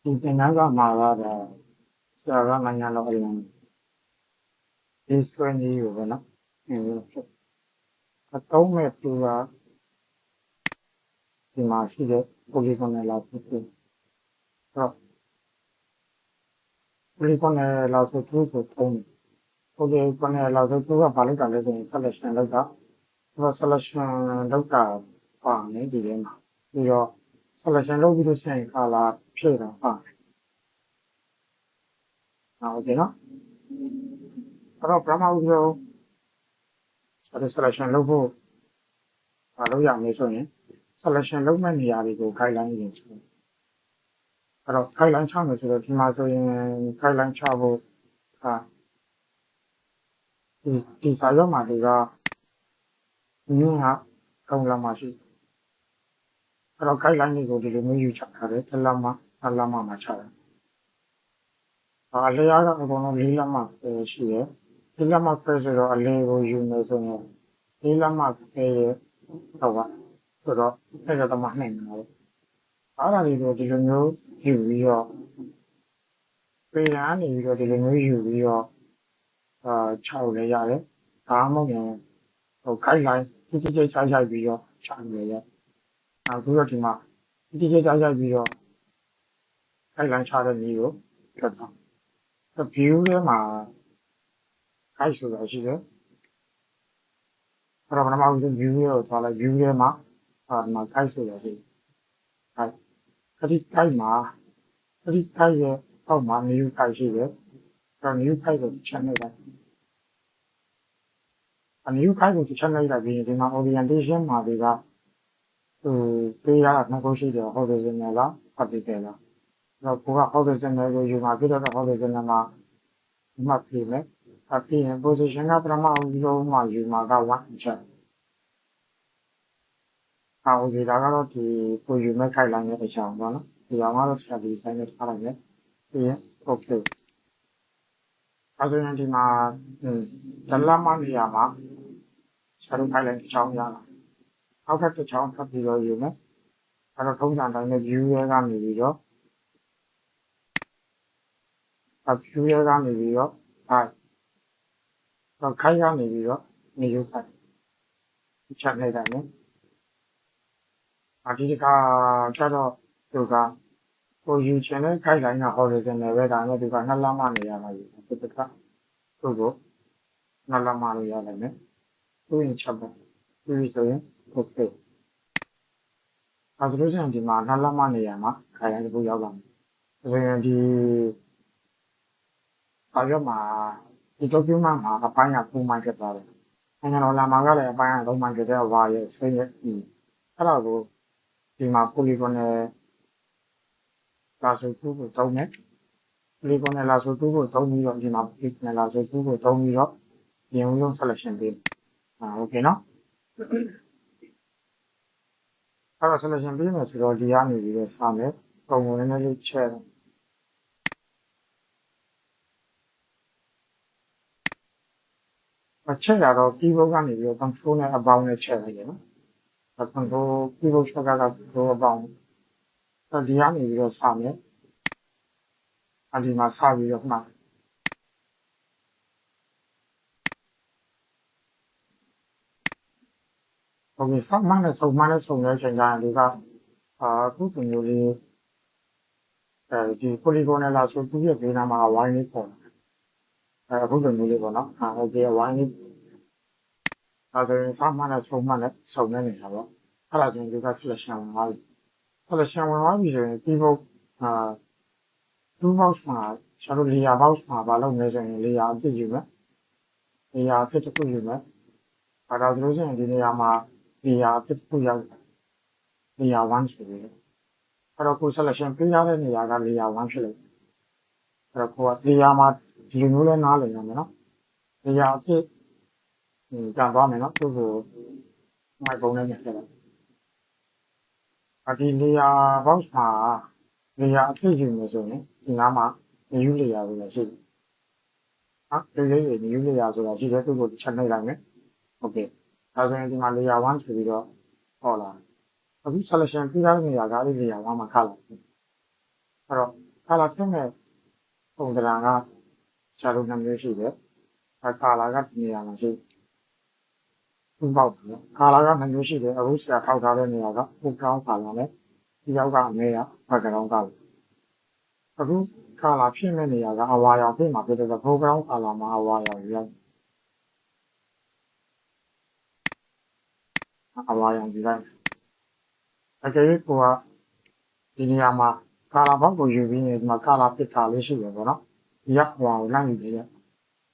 ဒီသင်တန်းစာမှာကတော့ဆရာကနိုင်ငံတော်အလံရေးဆွဲနည်းကိုပေါ့နော်အသုံးမဲ့သူကဒီမှာရှိတဲ့ polygonal လောက်ဖြစ်တယ်အဲ့တော့ polygonal လောက်ဆိုသူ့ကိုသုံးတယ် polygonal လောက်ဆိုသူကဘာလုပ်တာလဲဆိုရင် selection လုပ်တာselection လုပ်တာပါနေဒီထဲမှာပြီးတော့ selection လုပ်ပြီးလို့ရှိရင် color ဖြည့်တာပါတယ်ဟုတ်ကဲ့နော်အဲ့တော့ပထမဦးဆုံး selection လုပ်ဖို့မလုပ်ရမယ်ဆိုရင် selection လုပ်မဲ့နေရာတွေကို guideline တွေချတယ်အဲ့တော့ guideline ချမယ်ဆိုတော့ဒီမှာဆိုရင် guideline ချဖို့ဒီစာရွက်မှာတွေကညွှန်းက3လက်မှရှိအဲ့တော့ guideline တွေကိုဒီလိုမျိုးယူချထားတယ်တစ်လက်မှ2လက်မှမှာချတယ်အလျားကအကုန်လုံး4လက်မှရှိတယ်4လက်မှဆိုတော့အလယ်ကိုယူမယ်ဆိုရင်4လက်မှရဲ့တော့ဆိုတော့အဲ့ဒါတော့မှနိုင်မှာပဲအဲ့ဒါတွေကိုဒီလိုမျိုးယူပြီးတော့ပြည်ရန်နေပြီးတော့ဒီလိုမျိုးယူပြီးတော့6လဲရတယ်ဒါမှမဟုတ်ရင်guideline တိတိကျကျရိုက်ပြီးတော့ချမယ်ရအခုတော့ဒီမှာတိတိကျကျရိုက်ပြီးတော့ guideline ချတဲ့နည်းကိုပြတ်သွားview ထဲမှာ guide ဆိုတာရှိတယ်အဲ့တော့ပထမဦးဆုံး view ကိုသွားလိုက် view ထဲမှာဒီမှာ guide ဆိုတာရှိတယ် guide အဲ့ဒီ guide မှာအဲ့ဒီ guide ရဲ့အောက်မှာ new guide ရှိတယ်အဲ့တော့ new guide ကိုချက်လိုက်လိုက်new guide ကိုချက်လိုက်လိုက်ပြီးရင်ဒီမှာ orientation မှာတွေကပေးရတာနှစ်ခုရှိတယ် horizontal လား vertical လားအဲ့တော့ကိုက horizontal ကိုယူမှာဖြစ်တော့ horizontal မှာဒီမှာပြင်မယ်ပြီးရင် position ကပထမဦးဆုံးမှာယူမှာက1ချက်ဟုတ်ကဲ့ဒါကတော့ဒီကိုယူမဲ့ guideline ရဲ့အကြောင်းပေါ့နော်ဒီအောင်ကတော့ study တိုင်းနဲ့ထားလိုက်မယ်ပြီးရင် okay အဲဆိုရင်ဒီမှာလက်လက်မနေရာမှာဆရာတို့ guideline တစ်ချောင်းရလာအောက်ထပ်တစ်ချောင်းဖတ်ပြီးတော့ယူမယ်အဲတော့ထုံးစံတိုင်းနဲ့ view ရဲကနေပြီးတော့view ရဲကနေပြီးတော့ guide တော့ guide ကနေပြီးတော့ new guide ချက်လိုက်တယ်နော်ဒီတစ်ခါကျတော့သူကကိုယူချင်တဲ့ guideline က horizontal ပဲဒါနဲ့သူကနှစ်လက်မနေရာမှာယူတယ်ဒီတစ်ခါသူ့ကိုနှစ်လက်မလို့ရနိုင်တယ်သူ့ရင်ချက်ပေါ့ပြီးဆိုရင် okay ဆိုလို့ရှိရင်ဒီမှာနှစ်လက်မနေရာမှာ guideline တစ်ခုရောက်လာမယ်ဆိုရင်ဒီစာရွက်မှာဒီ document မှာအပိုင်းက3ပိုင်းဖြစ်သွားတယ်နိုင်ငံတော်လာမှာကလည်းအပိုင်းက3ပိုင်းဖြစ်တဲ့ y ရဲ့ space ရဲ့အဲ့ဒါကိုဒီမှာ polygonal လာဆို2ကိုသုံးမယ် polygonal လာဆို2ကိုသုံးပြီးတော့ဒီမှာ polygonal လာဆို2ကိုသုံးပြီးတော့ဒီအောင်လုံး selection ပေးโอเคနော်အဲ့တော့ selection ပေးမယ်ဆိုတော့ဒီကနေပြီးတော့စမယ်ပုံကိုနည်းနည်းလေးချက်ချက်ရတော့ keyboard ကနေပြီးတော့ control နဲ့အပေါင်းနဲ့ချက်လိုက်ရနော် control keyboard shortcut က control အပေါင်းဒီကနေပြီးတော့စမယ်ဒီမှာစပြီးတော့မှโอเคစမှန်းနဲ့စုံတဲ့အချိန်တိုင်းဒီကအခုပုံမျိုးလေးဒီ polygonal လာဆိုသူ့ရဲ့ဘေးနားမှာ y လေးပေါ်အခုပုံမျိုးလေးပေါ့နော်โอเค y လေးဆိုရင်စမှန်းနဲ့စုံနေနေတာပေါ့အဲ့ဒါဆိုရင်ဒီက selection ဝင်သွားပြီ selection ဝင်သွားပြီဆိုရင် keyboard toolbox မှာကျွန်တော် layer box မှာဘာလုပ်မလဲဆိုရင် layer အသစ်ယူမယ် layer အသစ်တစ်ခုယူမယ်ဒါဆိုလို့ရှိရင်ဒီနေရာမှာ layer အသစ်တစ်ခုရောက်layer 1ဆိုပြီးအဲ့တော့ကို selection ပေးရတဲ့နေရာက layer 1ဖြစ်လိမ့်မယ်အဲ့တော့ကိုက layer မှာဒီလိုမျိုးလဲနားလည်ရမယ်နော် layer အသစ်ပြန်သွားမယ်နော်သူ့ကိုမိုက်ပုံနဲ့ပြန်ထည့်လိုက်ဒီ layer box မှာ layer အသစ်ယူမယ်ဆိုရင်ဒီနားမှာ new layer ဆိုတာရှိတယ်new layer ဆိုတာရှိတယ်သူ့ကိုချက်နှိပ်လိုက်မယ်โอเคဒါဆိုရင်ဒီမှာ layer 1ဆိုပြီးတော့ဟောလာအခု selection ပြရတဲ့နေရာကအဲ့ဒီ layer 1မှာခါလာအဲ့တော့ ကာလာဖြစ်မဲ့ပုံစံကဆရာတို့နှမျိုးရှိတယ်ကာလာကဒီနေရာမှာရှိဥပေါက်တယ်ကာလာကနှမျိုးရှိတယ်အခုဆရာထောက်ထားတဲ့နေရာကဥကောင်းကာလာနဲ့ဒီရောက်ကအမေကဘက်ကောင်ကအခုကာလာဖြစ်မဲ့နေရာကအဝါရောင်ဖြစ်မှာဖြစ်တဲ့ဘိုးကောင်ကာလာမှာအဝါရောင်ရောက်အဝါရောင်ဒီလိုက်အကယ်၍ကိုကဒီနေရာမှာကာလာဘောက်ကိုယူပြီးနေဒီမှာကာလာပစ်ထားလေးရှိတယ်ပေါ့နော်ဒီကအဝါကိုလိုက်ယူတယ်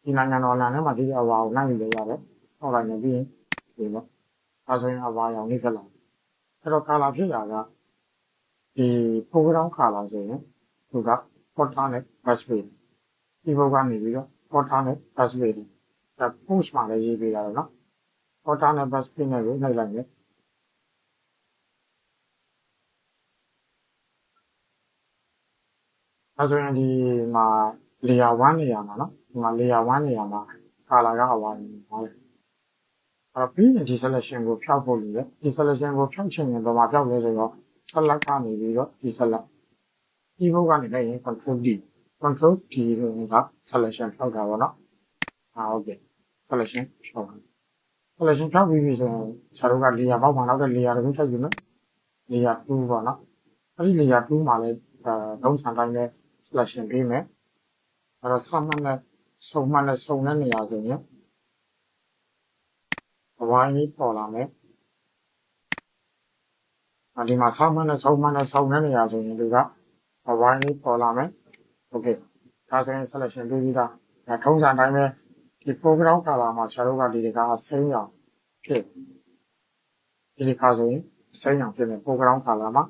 ဒီနိုင်ငံတော်လန်ထဲမှာဒီအဝါကိုလိုက်ယူတယ်ရတယ်ဟောလိုက်နေပြီးဒီပေါ့အဲဆိုရင်အဝါရောင်လေးဖြစ်လာအဲ့တော့ကာလာဖြစ်တာကဒီဖိုးကောင်းကာလာဆိုရင်သူကပေါ်တာနဲ့ဘတ်စပေဒီဘုတ်ကနေပြီးတော့ပေါ်တာနဲ့ဘတ်စပေဒါ post မှာလည်းရေးပေးတာတော့နော်ပေါ်တာနဲ့ဘတ်စပေနဲ့ကိုနှိပ်လိုက်မယ်အဲဆိုရင်ဒီမှာလေယာ1နေရာမှာနော်ဒီမှာလေယာ1နေရာမှာကာလာကအဝါရောင်ပါတယ်အဲ့တော့ပြီးရင်ဒီ selection ကိုဖြောက်ဖို့လိုတယ်ဒီ selection ကိုဖြောက်ချင်ရင်တော့မဖြောက်လဲဆိုတော့ select ကနေပြီးတော့ဒီ select ဒီဘုတ်ကနေလိုက်ရင် control D လို့က selection ဖြောက်တာပေါ့နော်ဟုတ်ကဲ့ selection ဖြောက်တာ selection ဖြောက်ပြီးပြီဆိုရင်ဆရာတို့က layer ပေါက်မှာနောက်တဲ့ layer တစ်ခုထပ်ယူမယ် layer 2ပေါ့နော်အဲ့ဒီ layer 2မှာလည်းလုံးစံတိုင်းနဲ့ selection ပေးမယ်အဲ့တော့စမှတ်နဲ့စုံတဲ့နေရာဆိုရင်အဝိုင်းလေးပေါ်လာမယ်ဒီမှာစမှတ်နဲ့စုံတဲ့နေရာဆိုရင်ဒီကအဝိုင်းလေးပေါ်လာမယ်โอเคဒါဆိုရင် selection ပေးပြီးသားဒါထုံးစံတိုင်းပဲဒီ background color မှာဆရာတို့ကဒီကစိမ်းရောင်ဖြစ်ဒီခါဆိုရင်စိမ်းရောင်ဖြစ်မယ် background color မှာ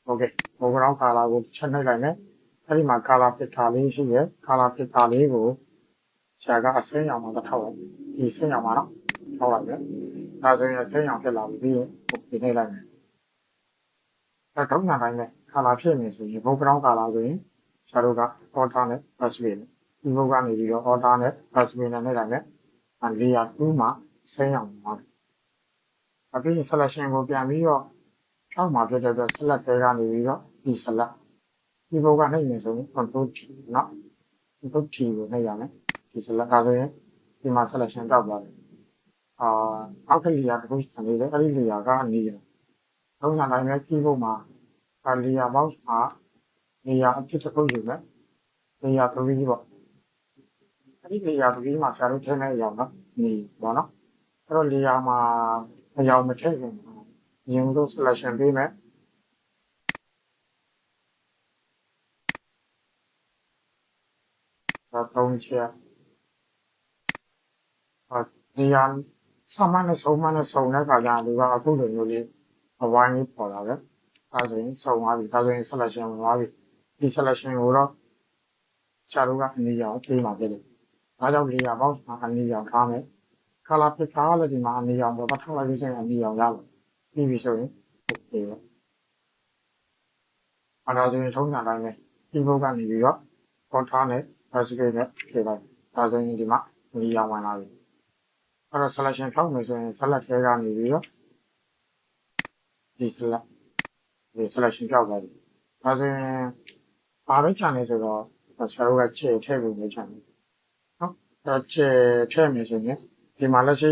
โอเค background color ကိုချက်နှိပ်လိုက်မယ်အဲ့ဒီမှာ color picker လေးရှိတယ် color picker လေးကိုဆရာကအစိမ်းရောင်မှာထောက်လိုက်ဒီစိမ်းရောင်မှာတော့ထောက်လိုက်မယ်ဒါဆိုရင်စိမ်းရောင်ဖြစ်လာပြီပြီးရင်ဒီနှိပ်လိုက်မယ်ထုံးစံတိုင်းပဲ color ဖြစ်နေဆိုရင် background color ဆိုရင်ဆရာတို့က order နဲ့ busway နဲ့ဒီဘုတ်ကနေပြီးတော့ order နဲ့ busway နဲ့နှိပ်လိုက်မယ်layer 2မှာစိမ်းရောင်မှာအပြင် selection ကိုပြန်ပြီးတော့ဖြောက်မှာဖြစ်တဲ့အတွက် select ထဲကနေပြီးတော့ဒီ select ဒီဘုတ်ကနှိပ်နေဆိုရင် control T နော် control T ကိုနှိပ်ရမယ်ဒီ select ကဆိုရင်ဒီမှာ selection တောက်သွားတယ်အောက်က layer တစ်ခုရှိနေတယ်အဲ့ဒီ layer ကနေရထုံးစံတိုင်းပဲ keyboard မှာlayer box မှာ layer အဖြစ်တစ်ခုယူမယ် layer 3ပေါ့အဲ့ဒီ layer 3မှာဆရာတို့ထည့်မယ့်အရာနော်နေပေါ့နော်အဲ့တော့ layer မှာအရာမထည့်ခင်ရင်ဆုံး selection ပေးမယ်3ချက်layer စမှတ်နဲ့စုံတဲ့ခါကျရင်ဒီကအခုလိုမျိုးလေးအဝိုင်းလေးပေါ်လာတယ်ဒါဆိုရင်စုံသွားပြီဒါဆိုရင် selection ဝင်သွားပြီဒီ selection ကိုတော့ဆရာတို့ကအနီရောင်ပေးမှာဖြစ်တယ်ဒါကြောင့် layer box မှာအနီရောင်ထားမယ် color picker ကလည်းဒီမှာအနီရောင်ပေါ်ထောက်လိုက်လို့ရှိရင်အနီရောင်ရမယ်ပြီးပြီဆိုရင် okay ပေါ့ဒါဆိုရင်ထုံးစံတိုင်းပဲ keyboard ကနေပြီးတော့ control နဲ့ busway နဲ့ထည့်လိုက်ဒါဆိုရင်ဒီမှာအနီရောင်ဝင်လာပြီအဲ့တော့ selection ဖြောက်မယ်ဆိုရင် select ထဲကနေပြီးတော့ဒီ select ဒီ selection ဖြောက်သွားပြီဒါဆိုရင်ဘာပဲခြံနေဆိုတော့ဆရာတို့ကချဲထည့်ဖို့ပဲခြံနေနော်အဲ့ချဲထည့်မယ်ဆိုရင်ဒီမှာလက်ရှိ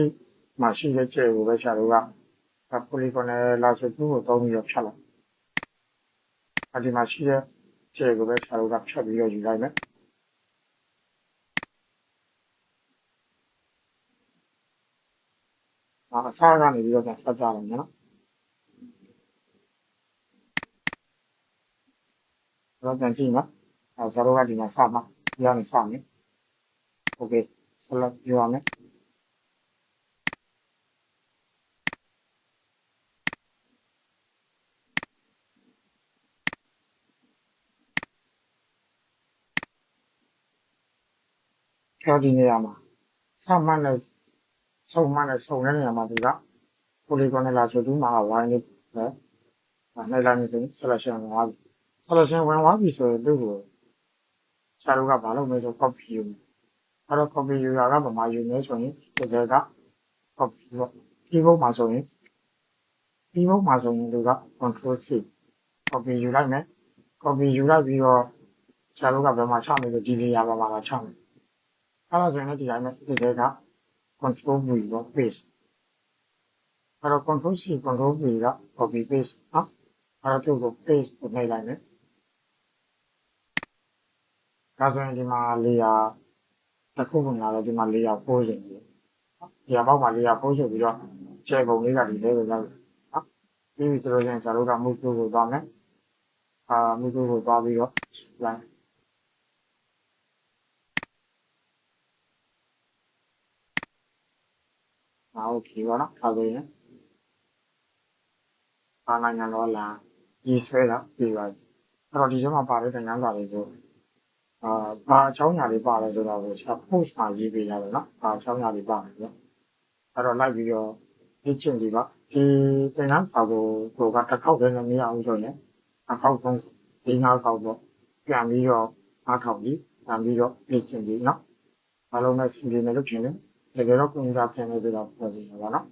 မှာရှိတဲ့ချဲကိုပဲဆရာတို့က polygonal lasso tool ကိုသုံးပြီးတော့ဖြတ်လိုက်အဲ့ဒီမှာရှိတဲ့ချဲကိုပဲဆရာတို့ကဖြတ်ပြီးတော့ယူလိုက်မယ်အစားကနေပြီးတော့ပြန်ဖြတ်ကြလိုက်မယ်နော်တော့ပြန်ကြည့်နော်ဆရာတို့ကဒီမှာစမှာဒီကနေစမယ် okay select ယူရမယ်ဒီနေရာမှာစမှတ်နဲ့စုံတဲ့နေရာမှာဒီက polygonal lasso tool မှာဝိုင်းလေးနဲ့နှိပ်လိုက်နေဆိုရင် selection ဝင်သွားပြီ selection ဝင်သွားပြီဆိုရင်သူ့ကိုဆရာတို့ကဘာလုပ်မလဲဆို copy ယူမယ်အဲ့တော့ copy ယူတာကဗမာယူနေဆိုရင်ဒီက copy ပေါ့ keyboard မှာဆိုရင်သူက control C copy ယူလိုက်မယ် copy ယူလိုက်ပြီးတော့ ဆရာတို့ကဘယ်မှာချမယ်လို့ဒီနေရာပေါ်မှာချမယ်အဲ့ဒါဆိုရင်လည်းဒီတိုင်းပဲဒီထဲက control V ရော paste အဲ့တော့ control C control V က copy paste နော်အဲ့တော့သူ့ကို paste ကိုနှိပ်လိုက်မယ်ဒါဆိုရင်ဒီမှာ layer တစ်ခုဝင်လာတော့ဒီမှာ layer ပိုးရှင်တယ်ဒီအပေါက်မှာ layer ပိုးရှင်ပြီးတော့ခြေပုံလေးကဒီထဲကိုရောက်တယ်နော်ပြီးပြီဆိုလို့ရှိရင်ဆရာတို့က move tool ကိုသွားမယ်move tool ကိုသွားပြီးတော့ line okay ပါနော်ဒါဆိုရင်နိုင်ငံတော်လာရေးဆွဲတာပြီးပါပြီအဲ့တော့ဒီထဲမှာပါတဲ့သင်ခန်းစာတွေကိုဘာအကြောင်းအရာတွေပါလဲဆိုတော့ကိုကျွန်တော် post မှာရေးပေးရတယ်နော်ဘာအကြောင်းအရာတွေပါလဲဆိုတော့အဲ့တော့လိုက်ပြီးတော့ဒီချင်းဒီပါဒီသင်ခန်းစာကိုကတစ်ခေါက်တည်းနဲ့မရဘူးဆိုရင်တစ်ခေါက်သုံးဒီ၅ခေါက်ပေါ့ပြန်ပြီးတော့အားထောက်ပြီးပြန်ပြီးတော့ဒီချင်းဒီနော်အားလုံးနဲ့စီစဉ်နေလို့ချင်းတယ်တကယ်တော့ကွန်ပျူတာပြန်နေပြီးတော့ပြောစီရပါတော့